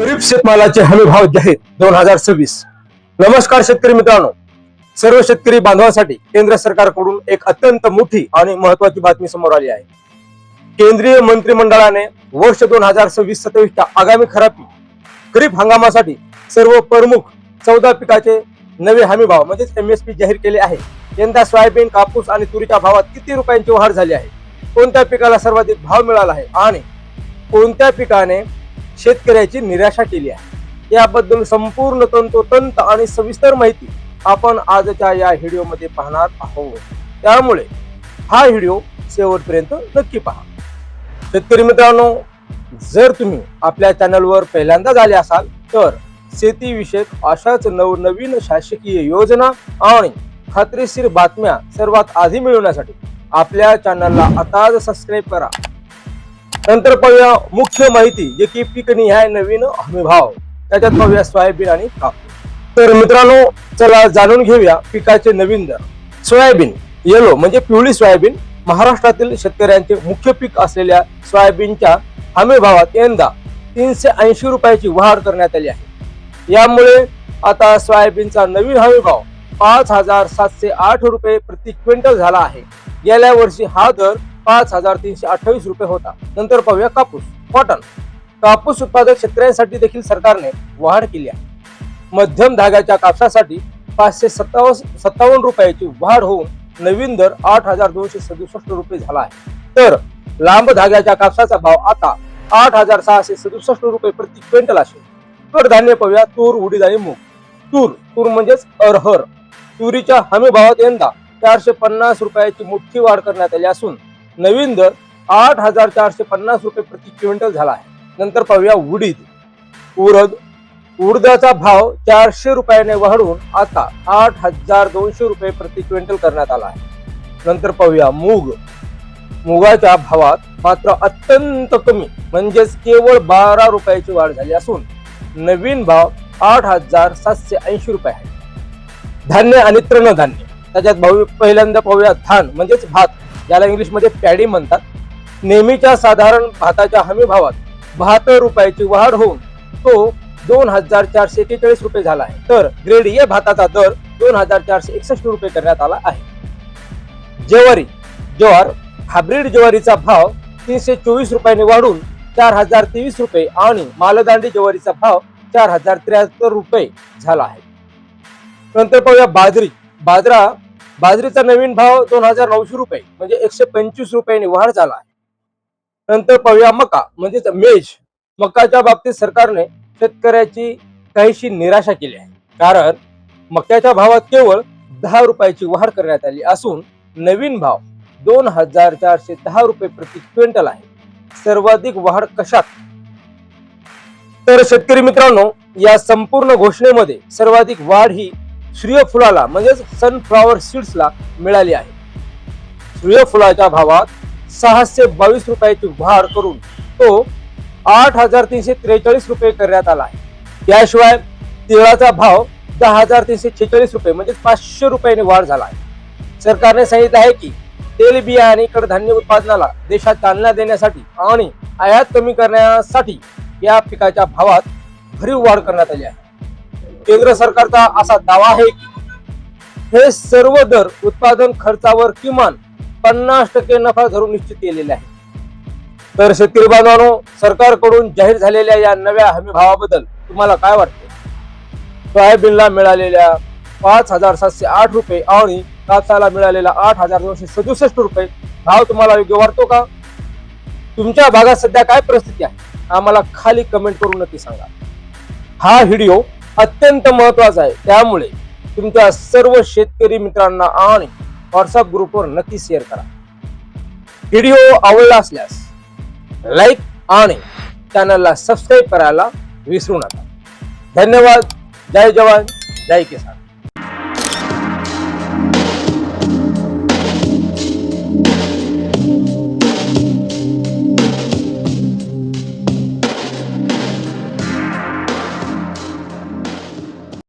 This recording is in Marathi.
खरीप शेतमालाचे हमी भाव जाहीर 2026। नमस्कार शेतकरी मित्रांनो, सर्व शेतकरी बांधवांसाठी केंद्र सरकारकडून एक अत्यंत मोठी आणि महत्त्वाची बातमी समोर आली आहे। केंद्रीय मंत्रिमंडळाने वर्ष 2026-27च्या आगामी खरीप हंगामासाठी सर्व प्रमुख 14 पिकाचे नवे हमी भाव म्हणजेच MSP जाहीर केले आहे। यंदा सोयाबीन, कापूस आणि तुरीच्या भावात किती रुपयांची वाढ झाली आहे, कोणत्या पिकाला सर्वाधिक भाव मिळाला आहे आणि कोणत्या पिकाने शेतकऱ्याची निराशा केली आहे, याबद्दल संपूर्ण तंतोतंत आणि सविस्तर माहिती आपण आजच्या या व्हिडिओमध्ये पाहणार आहोत। त्यामुळे हा व्हिडिओ शेवटपर्यंत नक्की पहा। शेतकरी मित्रांनो, जर तुम्ही आपल्या चॅनलवर पहिल्यांदा आले असाल तर शेतीविषयक अशाच नवनवीन शासकीय योजना आणि खात्रीशीर बातम्या सर्वात आधी मिळवण्यासाठी आपल्या चॅनलला आताच सबस्क्राईब करा। नंतर पाहूया मुख्य माहिती, जे की पिकनिहाय नवीन हमी भाव। त्याच्यात पाहूया सोयाबीन आणि कापूस। तर मित्रांनो, चला जाणून घेऊया पिकाचे नवीन दर। सोयाबीन येलो म्हणजे पिवळी सोयाबीन महाराष्ट्रातील शेतकऱ्यांचे मुख्य पीक असलेल्या सोयाबीनच्या हमी भावात यंदा 380 रुपयाची वाढ करण्यात आली आहे। यामुळे आता सोयाबीनचा नवीन हमी भाव 5708 रुपये प्रति क्विंटल झाला आहे। गेल्या वर्षी हा दर 5328 रुपये होता। नंतर पाहूया कापूस, कॉटन। कापूस उत्पादक शेतकऱ्यांसाठी देखील सरकारने वाढ केली आहे। मध्यम धाग्याच्या कापसासाठी 557 रुपयाची वाढ होऊन नवीन दर 8267 रुपये झाला आहे। तर लांब धाग्याच्या कापसाचा भाव आता 8667 रुपये प्रति क्विंटल असेल। कडधान्य पाहूया, तूर, उडीद आणि मूग। तूर म्हणजेच अरहर, तुरीच्या हमी भावात यंदा 450 रुपयाची मोठी वाढ करण्यात आली असून नवीन दर 8450 रुपये प्रति क्विंटल झाला आहे। नंतर पाहूया उडीद। उडदाचा भाव 400 रुपयाने वाढून आता 8200 रुपये प्रति क्विंटल करण्यात आला आहे। नंतर पाहूया मुगाच्या भावात मात्र अत्यंत कमी म्हणजेच केवळ 12 रुपयाची वाढ झाली असून नवीन भाव 8780 रुपये आहे। धान्य आणि तृणधान्य, त्याच्यात पहिल्यांदा पाहूया धान म्हणजेच भात, याला इंग्लिश मध्ये पॅडी म्हणतात। नेहमीच्या साधारण भाताच्या हमी भावात 72 रुपयाची वाढ होऊन तो 2441 रुपये झाला आहे। तर ग्रेड ए भाताचा दर 2461 रुपये करण्यात आला आहे। ज्वार, हायब्रिड ज्वारीचा भाव 324 रुपयाने वाढून 4023 रुपये आणि मालदांडी ज्वारीचा भाव 4073 रुपये झाला आहे। नंतर पाहूया बाजरीचा नवीन भाव 2900 रुपये म्हणजे 125 रुपयांनी वाढ झाला आहे। नंतर पाहूया मका म्हणजेच मेज। मकाच्या बाबतीत सरकारने शेतकऱ्याची काहीशी निराशा केली आहे, कारण मक्याच्या भावात केवळ 10 रुपयाची वाढ करण्यात आली असून नवीन भाव 2410 रुपये प्रति क्विंटल आहे। सर्वाधिक वाढ कशात? तर शेतकरी मित्रांनो, या संपूर्ण घोषणेमध्ये सर्वाधिक वाढ ही सूर्यफुलाला म्हणजेच सनफ्लॉवर सीड्सला मिळाली आहे। सूर्यफुलाच्या भावात 622 रुपयाची वाढ करून तो 8343 रुपये करण्यात आला आहे। याशिवाय तिळाचा भाव 10346 रुपये म्हणजे 500 रुपयांनी वाढ झाला आहे। सरकारने सांगितले आहे की तेलबिया आणि कडधान्य उत्पादनाला देशात चालना देण्यासाठी आणि आयात कमी करण्यासाठी या पिकाच्या भावात भरीव वाढ करण्यात आली आहे। केंद्र सरकारचा असा दावा आहे की हे सर्व दर उत्पादन खर्चावर किमान 50% नफा धरून निश्चित केलेले आहे। तर शेतकरी बांधवांनो, सरकारकडून जाहीर झालेल्या या नव्या हमी भावाबद्दल तुम्हाला काय वाटते? सोयाबीनला मिळालेल्या 5708 रुपये आणि कापसाला मिळालेला 8267 रुपये भाव तुम्हाला योग्य वाटतो का? तुमच्या भागात सध्या काय परिस्थिती आहे, आम्हाला खाली कमेंट करून नक्की सांगा। हा व्हिडिओ अत्यंत महत्वाचा आहे, त्यामुळे तुमच्या सर्व शेतकरी मित्रांना आणि व्हॉट्सअप ग्रुपवर नक्की शेअर करा। व्हिडिओ आवडला असल्यास लाईक आणि चॅनलला सबस्क्राईब करायला विसरू नका। धन्यवाद। जय जवान, जय किसान।